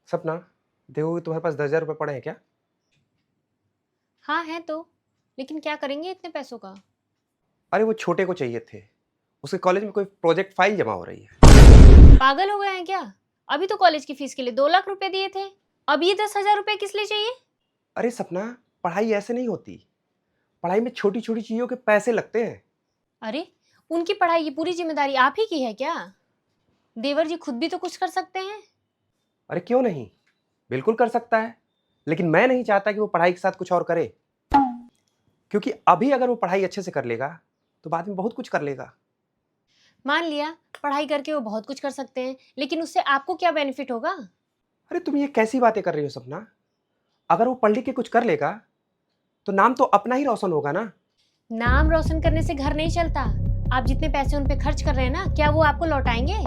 सपना, देखो तुम्हारे पास 10,000 रुपये पड़े हैं क्या? हाँ है तो, लेकिन क्या करेंगे इतने पैसों का? अरे वो छोटे को चाहिए थे, उसके कॉलेज में कोई प्रोजेक्ट फाइल जमा हो रही है। पागल हो गए हैं क्या? अभी तो कॉलेज की फीस के लिए 2 लाख रुपए दिए थे। अब ये 10,000 रुपए किस लिए चाहिए? अरे सपना, पढ़ाई ऐसे नहीं होती। पढ़ाई में छोटी छोटी चीजों के पैसे लगते हैं। अरे, उनकी पढ़ाई की पूरी जिम्मेदारी आप ही की है क्या? देवर जी खुद भी तो कुछ कर सकते हैं। अरे क्यों नहीं, बिल्कुल कर सकता है, लेकिन मैं नहीं चाहता कि वो पढ़ाई के साथ कुछ और करे। क्योंकि अभी अगर वो पढ़ाई अच्छे से कर लेगा तो बाद में बहुत कुछ कर लेगा। मान लिया पढ़ाई करके वो बहुत कुछ कर सकते हैं, लेकिन उससे आपको क्या बेनिफिट होगा? अरे तुम ये कैसी बातें कर रही हो सपना? अगर वो पढ़ लिख के कुछ कर लेगा तो नाम तो अपना ही रोशन होगा ना। नाम रोशन करने से घर नहीं चलता। आप जितने पैसे उन पे खर्च कर रहे हैं ना, क्या वो आपको लौटाएंगे?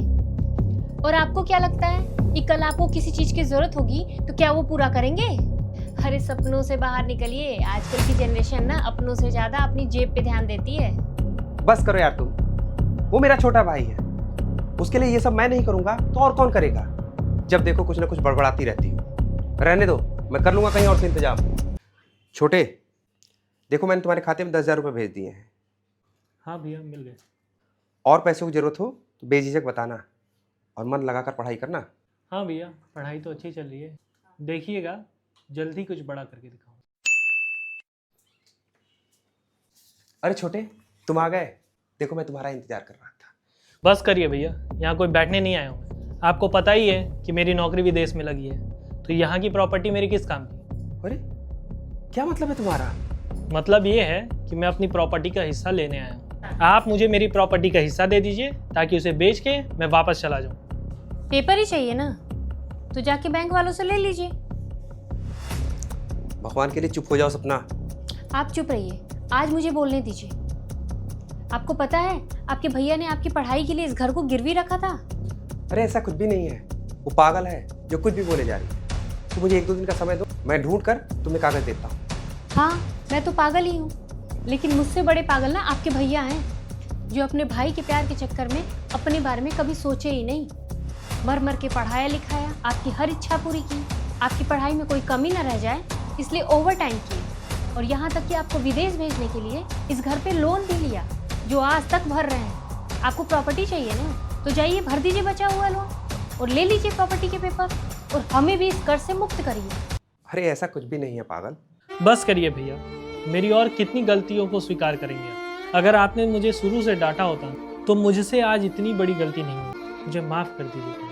और आपको क्या लगता है कि कल आपको किसी चीज की जरूरत होगी तो क्या वो पूरा करेंगे? अरे सपनों से बाहर निकलिए। आजकल की जनरेशन ना अपनों से ज्यादा अपनी जेब पे ध्यान देती है। बस करो यार तुम, वो मेरा छोटा भाई है, उसके लिए ये सब मैं नहीं करूंगा तो और कौन करेगा? जब देखो कुछ ना कुछ बड़बड़ाती रहती हो। रहने दो, मैं कर लूंगा कहीं और से इंतजाम। छोटे, देखो मैंने तुम्हारे खाते में 10,000 रुपये भेज दिए हैं। हाँ भैया, मिल गए। और पैसों की जरूरत हो तो बेझिझक बताना, और मन लगाकर पढ़ाई करना। हाँ भैया, पढ़ाई तो अच्छी चल रही है, देखिएगा जल्दी कुछ बड़ा करके दिखाऊंगा। अरे छोटे, तुम आ गए। देखो मैं तुम्हारा इंतजार कर रहा था। बस करिए भैया, यहाँ कोई बैठने नहीं आया हूँ मैं। आपको पता ही है कि मेरी नौकरी विदेश में लगी है, तो यहाँ की प्रॉपर्टी मेरी किस काम की? अरे क्या मतलब है तुम्हारा? मतलब ये है कि मैं अपनी प्रॉपर्टी का हिस्सा लेने आया हूँ। आप मुझे मेरी प्रॉपर्टी का हिस्सा दे दीजिए ताकि उसे बेच के मैं वापस चला जाऊँ। पेपर ही चाहिए ना, तो जाके बैंक वालों से ले लीजिए। भगवान के लिए चुप हो जाओ सपना। आप चुप रहिए, आज मुझे बोलने दीजिए। आपको पता है आपके भैया ने आपकी पढ़ाई के लिए इस घर को गिरवी रखा था। अरे ऐसा कुछ भी नहीं है, वो पागल है जो कुछ भी बोले जा रही है। तो मुझे 1-2 दिन का समय दो, मैं ढूंढ कर तुम्हें कागज देता हूँ। हाँ, मैं तो पागल ही हूँ, लेकिन मुझसे बड़े पागल ना आपके भैया हैं, जो अपने भाई के प्यार के चक्कर में अपने बारे में कभी सोचे ही नहीं। मर मर के पढ़ाया लिखाया, आपकी हर इच्छा पूरी की, आपकी पढ़ाई में कोई कमी ना रह जाए इसलिए ओवर टाइम की, और यहाँ तक कि आपको विदेश भेजने के लिए इस घर पे लोन भी लिया जो आज तक भर रहे हैं। आपको प्रॉपर्टी चाहिए ना, तो जाइए भर दीजिए बचा हुआ लोन और ले लीजिए प्रॉपर्टी के पेपर, और हमें भी इस कर्ज से मुक्त करिए। अरे ऐसा कुछ भी नहीं है पागल। बस करिए भैया, मेरी और कितनी गलतियों को स्वीकार करेंगे आप? अगर आपने मुझे शुरू से डांटा होता तो मुझसे आज इतनी बड़ी गलती नहीं हुई। मुझे माफ़ कर दीजिए।